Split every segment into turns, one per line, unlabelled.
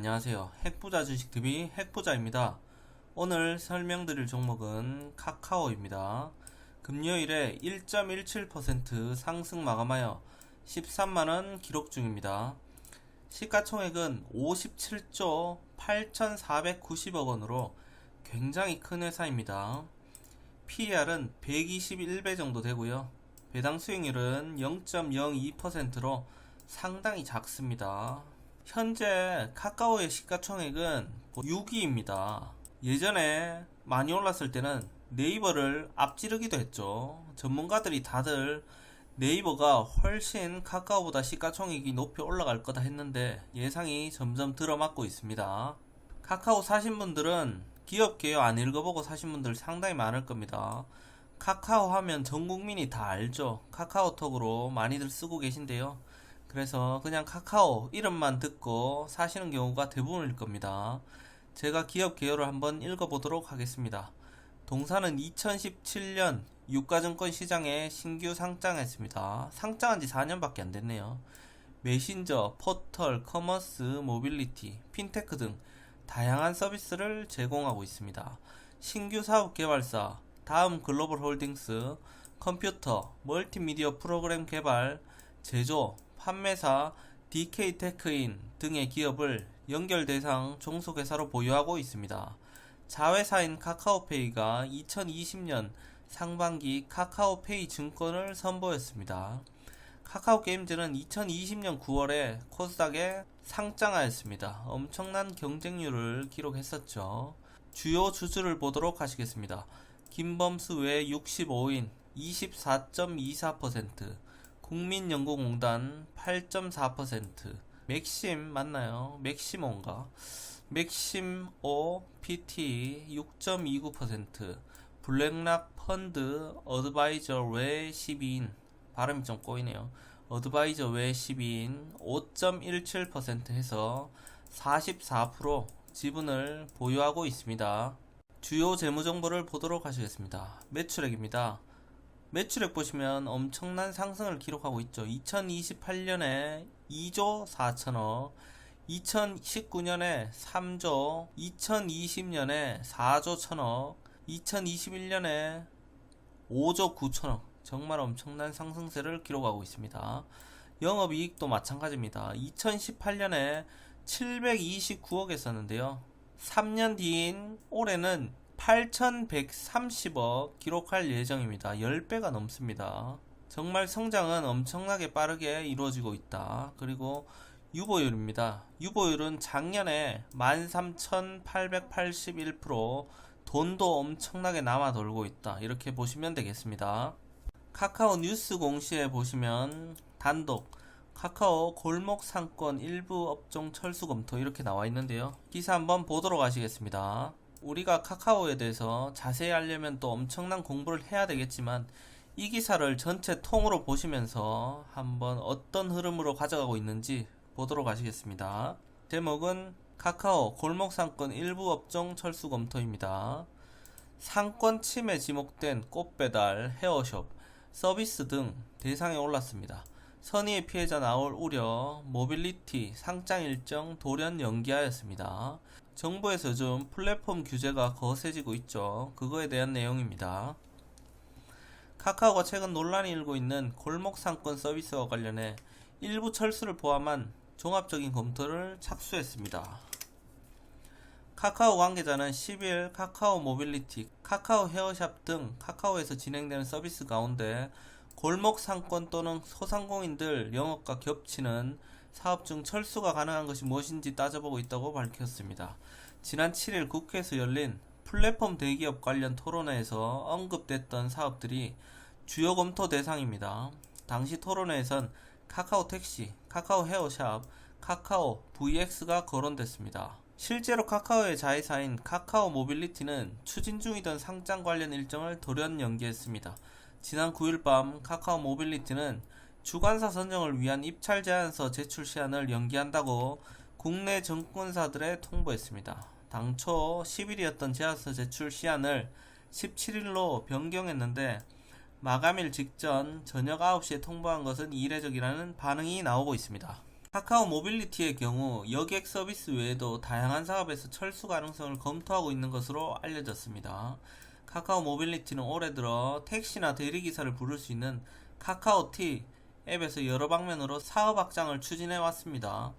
안녕하세요. 핵부자 주식TV 핵부자입니다. 오늘 설명드릴 종목은 카카오입니다. 금요일에 1.17% 상승 마감하여 13만원 기록 중입니다. 시가총액은 57조 8,490억원으로 굉장히 큰 회사입니다. PER은 121배 정도 되고요. 배당 수익률은 0.02%로 상당히 작습니다. 현재 카카오의 시가총액은 6위입니다. 예전에 많이 올랐을 때는 네이버를 앞지르기도 했죠. 전문가들이 다들 네이버가 훨씬 카카오보다 시가총액이 높이 올라갈 거다 했는데 예상이 점점 들어맞고 있습니다. 카카오 사신 분들은 기업 개요 안 읽어보고 사신 분들 상당히 많을 겁니다. 카카오 하면 전 국민이 다 알죠. 카카오톡으로 많이들 쓰고 계신데요. 그래서 그냥 카카오 이름만 듣고 사시는 경우가 대부분일 겁니다. 제가 기업 개요를 한번 읽어보도록 하겠습니다. 동사는 2017년 유가증권 시장에 신규 상장했습니다. 상장한 지 4년밖에 안 됐네요. 메신저, 포털, 커머스, 모빌리티, 핀테크 등 다양한 서비스를 제공하고 있습니다. 신규 사업 개발사, 다음 글로벌 홀딩스, 컴퓨터, 멀티미디어 프로그램 개발, 제조, 판매사, DK테크인 등의 기업을 연결 대상 종속회사로 보유하고 있습니다. 자회사인 카카오페이가 2020년 상반기 카카오페이 증권을 선보였습니다. 카카오게임즈는 2020년 9월에 코스닥에 상장하였습니다. 엄청난 경쟁률을 기록했었죠. 주요 주주를 보도록 하시겠습니다. 김범수 외 65인 24.24%, 국민연구공단 8.4%, 맥심 맞나요? 맥시모인가? 맥심오 PT 6.29%, 블랙락 펀드 어드바이저 외 12인 발음이 좀 꼬이네요. 어드바이저 외 12인 5.17% 해서 44% 지분을 보유하고 있습니다. 주요 재무정보를 보도록 하시겠습니다. 매출액입니다. 매출액 보시면 엄청난 상승을 기록하고 있죠. 2028년에 2조 4천억, 2019년에 3조, 2020년에 4조 1천억, 2021년에 5조 9천억. 정말 엄청난 상승세를 기록하고 있습니다. 영업이익도 마찬가지입니다. 2018년에 729억 했었는데요. 3년 뒤인 올해는 8,130억 기록할 예정입니다. 10배가 넘습니다. 정말 성장은 엄청나게 빠르게 이루어지고 있다. 그리고 유보율입니다. 유보율은 작년에 13,881%, 돈도 엄청나게 남아 돌고 있다. 이렇게 보시면 되겠습니다. 카카오 뉴스 공시에 보시면 단독 카카오 골목 상권 일부 업종 철수 검토 이렇게 나와 있는데요. 기사 한번 보도록 하시겠습니다. 우리가 카카오에 대해서 자세히 알려면 또 엄청난 공부를 해야 되겠지만 이 기사를 전체 통으로 보시면서 한번 어떤 흐름으로 가져가고 있는지 보도록 하시겠습니다. 제목은 카카오 골목 상권 일부 업종 철수 검토입니다. 상권 침해 지목된 꽃배달, 헤어숍, 서비스 등 대상에 올랐습니다. 선의의 피해자 나올 우려, 모빌리티 상장 일정 돌연 연기하였습니다. 정부에서 요즘 플랫폼 규제가 거세지고 있죠. 그거에 대한 내용입니다. 카카오가 최근 논란이 일고 있는 골목 상권 서비스와 관련해 일부 철수를 포함한 종합적인 검토를 착수했습니다. 카카오 관계자는 10일 카카오 모빌리티, 카카오 헤어샵 등 카카오에서 진행되는 서비스 가운데 골목 상권 또는 소상공인들 영업과 겹치는 사업 중 철수가 가능한 것이 무엇인지 따져보고 있다고 밝혔습니다. 지난 7일 국회에서 열린 플랫폼 대기업 관련 토론회에서 언급됐던 사업들이 주요 검토 대상입니다. 당시 토론회에선 카카오 택시, 카카오 헤어샵, 카카오 VX가 거론됐습니다. 실제로 카카오의 자회사인 카카오 모빌리티는 추진 중이던 상장 관련 일정을 돌연 연기했습니다. 지난 9일 밤 카카오 모빌리티는 주관사 선정을 위한 입찰 제안서 제출 시한을 연기한다고 국내 증권사들에 통보했습니다. 당초 10일이었던 제안서 제출 시한을 17일로 변경했는데 마감일 직전 저녁 9시에 통보한 것은 이례적이라는 반응이 나오고 있습니다. 카카오 모빌리티의 경우 여객 서비스 외에도 다양한 사업에서 철수 가능성을 검토하고 있는 것으로 알려졌습니다. 카카오 모빌리티는 올해 들어 택시나 대리기사를 부를 수 있는 카카오티 앱에서 여러 방면으로 사업 확장을 추진해 왔습니다.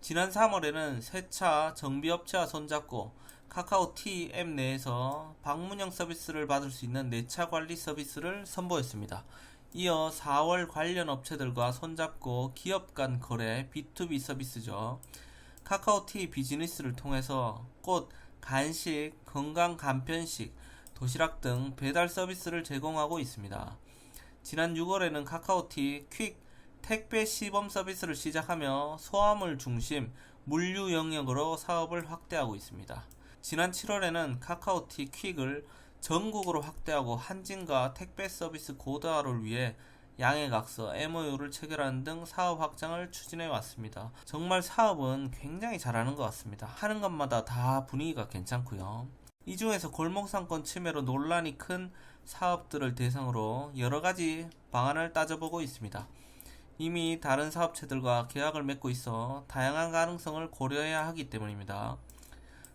지난 3월에는 세차 정비업체와 손잡고 카카오티 앱 내에서 방문형 서비스를 받을 수 있는 내차 관리 서비스를 선보였습니다. 이어 4월 관련 업체들과 손잡고 기업 간 거래 B2B 서비스죠. 카카오티 비즈니스를 통해서 꽃, 간식, 건강 간편식, 도시락 등 배달 서비스를 제공하고 있습니다. 지난 6월에는 카카오티 퀵 택배 시범 서비스를 시작하며 소화물 중심 물류 영역으로 사업을 확대하고 있습니다. 지난 7월에는 카카오티 퀵을 전국으로 확대하고 한진과 택배 서비스 고도화를 위해 양해각서, MOU를 체결하는 등 사업 확장을 추진해 왔습니다. 정말 사업은 굉장히 잘하는 것 같습니다. 하는 것마다 다 분위기가 괜찮고요. 이 중에서 골목상권 침해로 논란이 큰 사업들을 대상으로 여러가지 방안을 따져보고 있습니다. 이미 다른 사업체들과 계약을 맺고 있어 다양한 가능성을 고려해야 하기 때문입니다.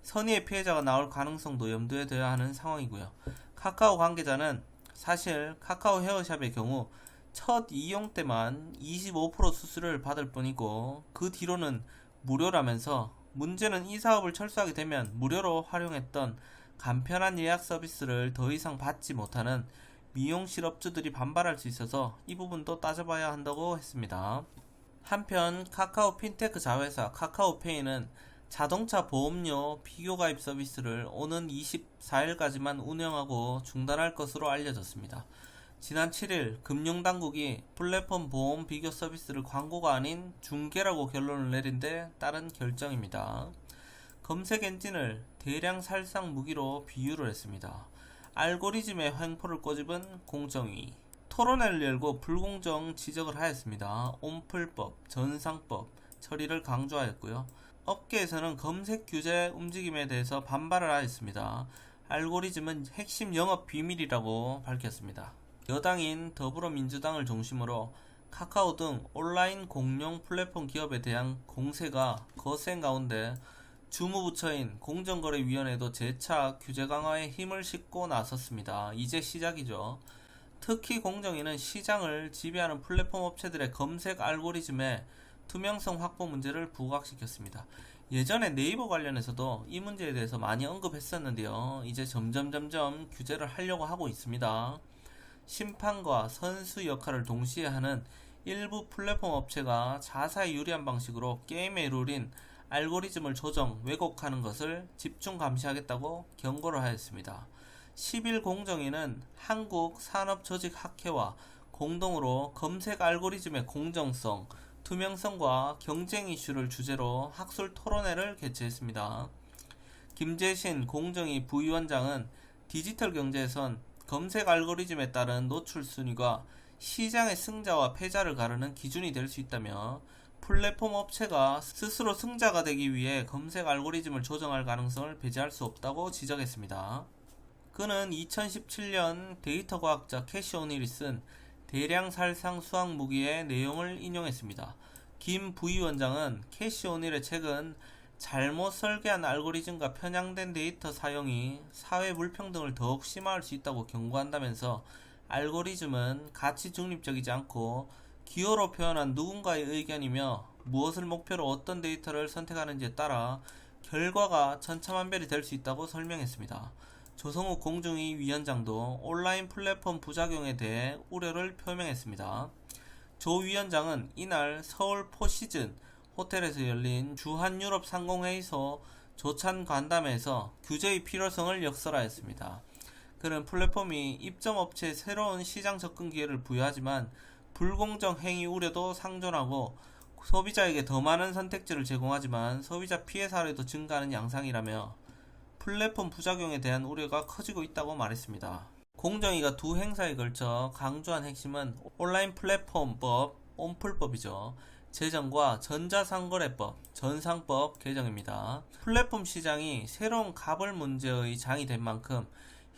선의의 피해자가 나올 가능성도 염두에 둬야 하는 상황이고요. 카카오 관계자는 사실 카카오 헤어샵의 경우 첫 이용 때만 25% 수수료를 받을 뿐이고 그 뒤로는 무료라면서, 문제는 이 사업을 철수하게 되면 무료로 활용했던 간편한 예약 서비스를 더 이상 받지 못하는 미용실 업주들이 반발할 수 있어서 이 부분도 따져봐야 한다고 했습니다. 한편 카카오 핀테크 자회사 카카오페이는 자동차 보험료 비교 가입 서비스를 오는 24일까지만 운영하고 중단할 것으로 알려졌습니다. 지난 7일 금융당국이 플랫폼 보험 비교 서비스를 광고가 아닌 중개라고 결론을 내린 데 따른 결정입니다. 검색 엔진을 대량 살상 무기로 비유를 했습니다. 알고리즘의 횡포를 꼬집은 공정위. 토론회를 열고 불공정 지적을 하였습니다. 온풀법, 전상법 처리를 강조하였고요. 업계에서는 검색 규제 움직임에 대해서 반발을 하였습니다. 알고리즘은 핵심 영업 비밀이라고 밝혔습니다. 여당인 더불어민주당을 중심으로 카카오 등 온라인 공용 플랫폼 기업에 대한 공세가 거센 가운데 주무부처인 공정거래위원회도 재차 규제 강화에 힘을 싣고 나섰습니다. 이제 시작이죠. 특히 공정위는 시장을 지배하는 플랫폼 업체들의 검색 알고리즘에 투명성 확보 문제를 부각시켰습니다. 예전에 네이버 관련해서도 이 문제에 대해서 많이 언급했었는데요. 이제 점점 규제를 하려고 하고 있습니다. 심판과 선수 역할을 동시에 하는 일부 플랫폼 업체가 자사에 유리한 방식으로 게임의 룰인 알고리즘을 조정, 왜곡하는 것을 집중 감시하겠다고 경고를 하였습니다. 10일 공정위는 한국산업조직학회와 공동으로 검색 알고리즘의 공정성, 투명성과 경쟁 이슈를 주제로 학술 토론회를 개최했습니다. 김재신 공정위 부위원장은 디지털 경제에선 검색 알고리즘에 따른 노출 순위가 시장의 승자와 패자를 가르는 기준이 될 수 있다며, 플랫폼 업체가 스스로 승자가 되기 위해 검색 알고리즘을 조정할 가능성을 배제할 수 없다고 지적했습니다. 그는 2017년 데이터 과학자 캐시 오닐이 쓴 대량 살상 수학 무기의 내용을 인용했습니다. 김 부위원장은 캐시 오닐의 책은 잘못 설계한 알고리즘과 편향된 데이터 사용이 사회 불평등을 더욱 심화할 수 있다고 경고한다면서, 알고리즘은 가치 중립적이지 않고 기호로 표현한 누군가의 의견이며 무엇을 목표로 어떤 데이터를 선택하는지에 따라 결과가 천차만별이 될 수 있다고 설명했습니다. 조성욱 공정위 위원장도 온라인 플랫폼 부작용에 대해 우려를 표명했습니다. 조 위원장은 이날 서울 포시즌 호텔에서 열린 주한유럽 상공회의소 조찬 간담회에서 규제의 필요성을 역설하였습니다. 그는 플랫폼이 입점업체에 새로운 시장 접근 기회를 부여하지만 불공정 행위 우려도 상존하고, 소비자에게 더 많은 선택지를 제공하지만 소비자 피해 사례도 증가하는 양상이라며 플랫폼 부작용에 대한 우려가 커지고 있다고 말했습니다. 공정위가 두 행사에 걸쳐 강조한 핵심은 온라인 플랫폼법, 온풀법이죠. 제정과 전자상거래법, 전상법 개정입니다. 플랫폼 시장이 새로운 가벌 문제의 장이 된 만큼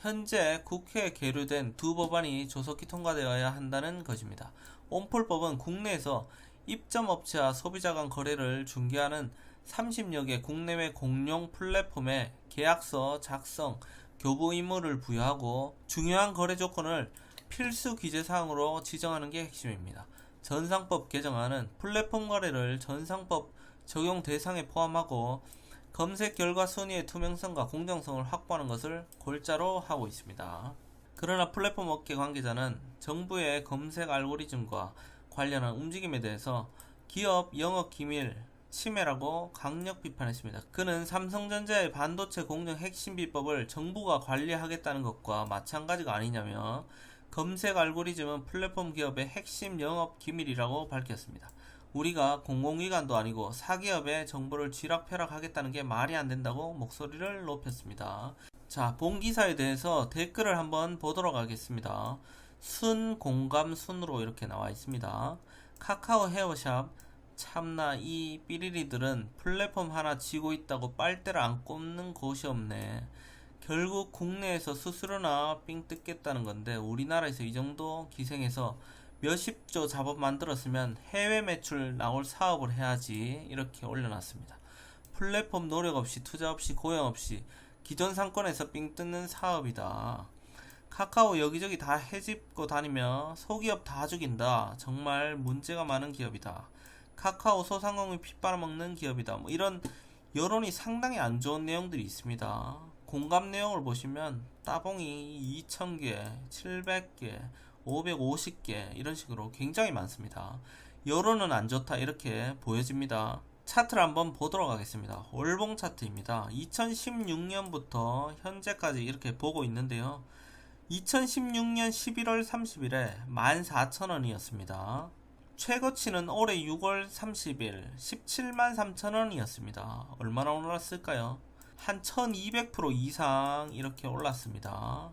현재 국회에 계류된 두 법안이 조속히 통과되어야 한다는 것입니다. 온풀법은 국내에서 입점업체와 소비자 간 거래를 중개하는 30여 개 국내외 공용 플랫폼에 계약서 작성, 교부 의무를 부여하고 중요한 거래 조건을 필수 기재사항으로 지정하는 게 핵심입니다. 전상법 개정안은 플랫폼 거래를 전상법 적용 대상에 포함하고 검색 결과 순위의 투명성과 공정성을 확보하는 것을 골자로 하고 있습니다. 그러나 플랫폼 업계 관계자는 정부의 검색 알고리즘과 관련한 움직임에 대해서 기업 영업 기밀 침해라고 강력 비판했습니다. 그는 삼성전자의 반도체 공정 핵심 비법을 정부가 관리하겠다는 것과 마찬가지가 아니냐며 검색 알고리즘은 플랫폼 기업의 핵심 영업 기밀이라고 밝혔습니다. 우리가 공공기관도 아니고 사기업의 정보를 쥐락펴락하겠다는 게 말이 안 된다고 목소리를 높였습니다. 자, 본 기사에 대해서 댓글을 한번 보도록 하겠습니다. 순공감순으로 이렇게 나와 있습니다. 카카오 헤어샵 참나 이 삐리리들은 플랫폼 하나 쥐고 있다고 빨대를 안 꼽는 곳이 없네. 결국 국내에서 수수료나 삥 뜯겠다는 건데 우리나라에서 이 정도 기생해서 몇십조 자본 만들었으면 해외 매출 나올 사업을 해야지. 이렇게 올려놨습니다. 플랫폼 노력 없이 투자 없이 고용 없이 기존 상권에서 삥 뜯는 사업이다. 카카오 여기저기 다 해집고 다니며 소기업 다 죽인다. 정말 문제가 많은 기업이다. 카카오 소상공인 피 빨아먹는 기업이다. 뭐 이런 여론이 상당히 안 좋은 내용들이 있습니다. 공감 내용을 보시면 따봉이 2000개, 700개, 550개 이런 식으로 굉장히 많습니다. 여론은 안 좋다 이렇게 보여집니다. 차트를 한번 보도록 하겠습니다. 월봉 차트입니다. 2016년부터 현재까지 이렇게 보고 있는데요. 2016년 11월 30일에 14,000원이었습니다. 최고치는 올해 6월 30일 173,000원이었습니다. 얼마나 올랐을까요? 한 1200% 이상 이렇게 올랐습니다.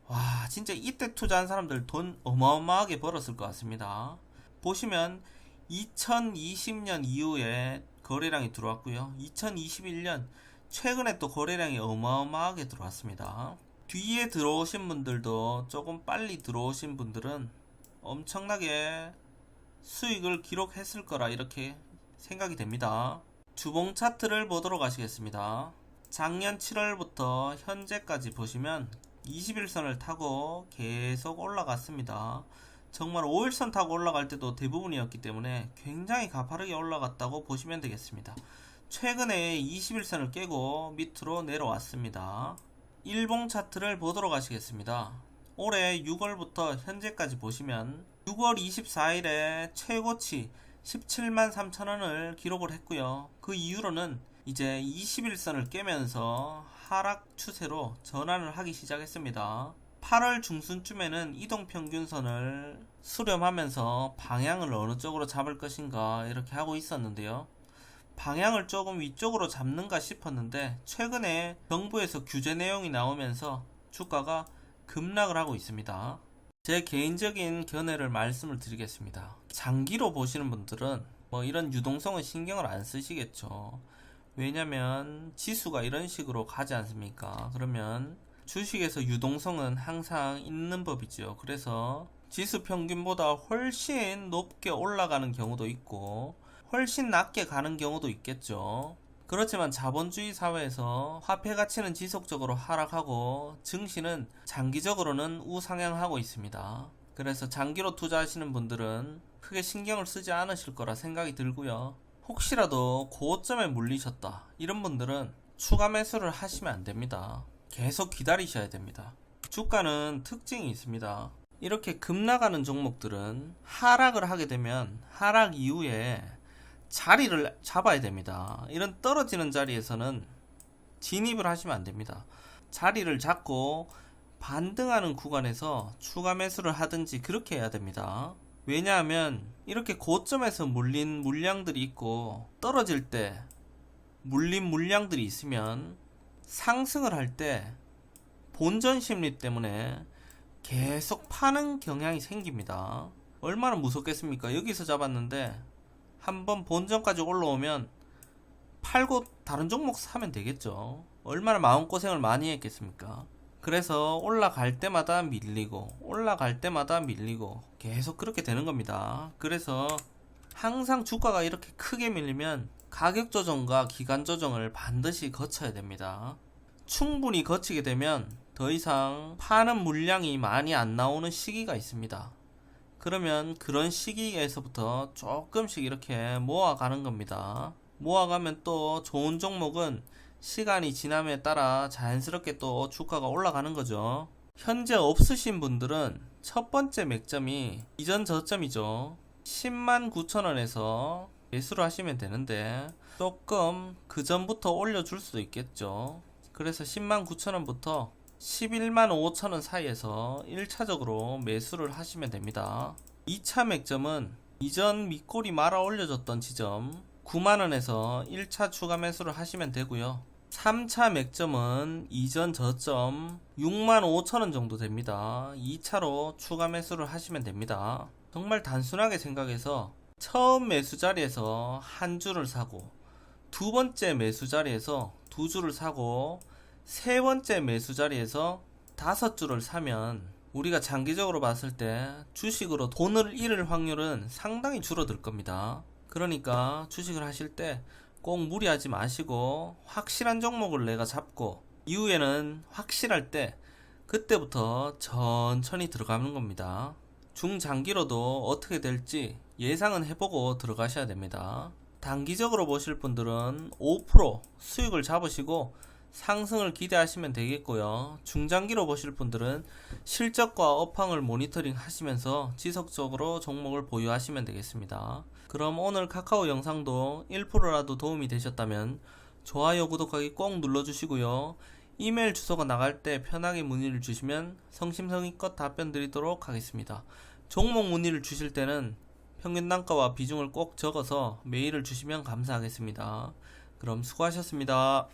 와, 진짜 이때 투자한 사람들 돈 어마어마하게 벌었을 것 같습니다. 보시면 2020년 이후에 거래량이 들어왔고요. 2021년 최근에 또 거래량이 어마어마하게 들어왔습니다. 뒤에 들어오신 분들도 조금 빨리 들어오신 분들은 엄청나게 수익을 기록했을 거라 이렇게 생각이 됩니다. 주봉 차트를 보도록 하시겠습니다. 작년 7월부터 현재까지 보시면 21선을 타고 계속 올라갔습니다. 정말 5일선 타고 올라갈 때도 대부분이었기 때문에 굉장히 가파르게 올라갔다고 보시면 되겠습니다. 최근에 21선을 깨고 밑으로 내려왔습니다. 일봉 차트를 보도록 하시겠습니다. 올해 6월부터 현재까지 보시면 6월 24일에 최고치 173,000원을 기록을 했고요. 그 이후로는 이제 21선을 깨면서 하락 추세로 전환을 하기 시작했습니다. 8월 중순쯤에는 이동평균선을 수렴하면서 방향을 어느 쪽으로 잡을 것인가 이렇게 하고 있었는데요. 방향을 조금 위쪽으로 잡는가 싶었는데 최근에 정부에서 규제 내용이 나오면서 주가가 급락을 하고 있습니다. 제 개인적인 견해를 말씀을 드리겠습니다. 장기로 보시는 분들은 뭐 이런 유동성은 신경을 안 쓰시겠죠. 왜냐면 지수가 이런 식으로 가지 않습니까? 그러면 주식에서 유동성은 항상 있는 법이죠. 그래서 지수 평균보다 훨씬 높게 올라가는 경우도 있고 훨씬 낮게 가는 경우도 있겠죠. 그렇지만 자본주의 사회에서 화폐 가치는 지속적으로 하락하고 증시는 장기적으로는 우상향하고 있습니다. 그래서 장기로 투자하시는 분들은 크게 신경을 쓰지 않으실 거라 생각이 들고요. 혹시라도 고점에 물리셨다 이런 분들은 추가 매수를 하시면 안 됩니다. 계속 기다리셔야 됩니다. 주가는 특징이 있습니다. 이렇게 급락하는 종목들은 하락을 하게 되면 하락 이후에 자리를 잡아야 됩니다. 이런 떨어지는 자리에서는 진입을 하시면 안 됩니다. 자리를 잡고 반등하는 구간에서 추가 매수를 하든지 그렇게 해야 됩니다. 왜냐하면 이렇게 고점에서 물린 물량들이 있고 떨어질 때 물린 물량들이 있으면 상승을 할 때 본전 심리 때문에 계속 파는 경향이 생깁니다. 얼마나 무섭겠습니까? 여기서 잡았는데 한번 본전까지 올라오면 팔고 다른 종목 사면 되겠죠. 얼마나 마음고생을 많이 했겠습니까? 그래서 올라갈 때마다 밀리고 올라갈 때마다 밀리고 계속 그렇게 되는 겁니다. 그래서 항상 주가가 이렇게 크게 밀리면 가격 조정과 기간 조정을 반드시 거쳐야 됩니다. 충분히 거치게 되면 더 이상 파는 물량이 많이 안 나오는 시기가 있습니다. 그러면 그런 시기에서부터 조금씩 이렇게 모아가는 겁니다. 모아가면 또 좋은 종목은 시간이 지남에 따라 자연스럽게 또 주가가 올라가는 거죠. 현재 없으신 분들은 첫 번째 맥점이 이전 저점이죠. 109,000원에서 매수를 하시면 되는데 조금 그 전부터 올려줄 수도 있겠죠. 그래서 109,000원부터 115,000원 사이에서 1차적으로 매수를 하시면 됩니다. 2차 맥점은 이전 밑꼬리 말아 올려줬던 지점 9만원에서 1차 추가 매수를 하시면 되고요. 3차 맥점은 이전 저점 65,000원 정도 됩니다. 2차로 추가 매수를 하시면 됩니다. 정말 단순하게 생각해서 처음 매수 자리에서 한 줄을 사고 두 번째 매수 자리에서 두 줄을 사고 세 번째 매수 자리에서 5줄을 사면 우리가 장기적으로 봤을 때 주식으로 돈을 잃을 확률은 상당히 줄어들 겁니다. 그러니까 주식을 하실 때 꼭 무리하지 마시고 확실한 종목을 내가 잡고 이후에는 확실할 때 그때부터 천천히 들어가는 겁니다. 중장기로도 어떻게 될지 예상은 해보고 들어가셔야 됩니다. 단기적으로 보실 분들은 5% 수익을 잡으시고 상승을 기대하시면 되겠고요. 중장기로 보실 분들은 실적과 업황을 모니터링 하시면서 지속적으로 종목을 보유하시면 되겠습니다. 그럼 오늘 카카오 영상도 1%라도 도움이 되셨다면 좋아요, 구독하기 꼭 눌러주시고요. 이메일 주소가 나갈 때 편하게 문의를 주시면 성심성의껏 답변 드리도록 하겠습니다. 종목 문의를 주실 때는 평균 단가와 비중을 꼭 적어서 메일을 주시면 감사하겠습니다. 그럼 수고하셨습니다.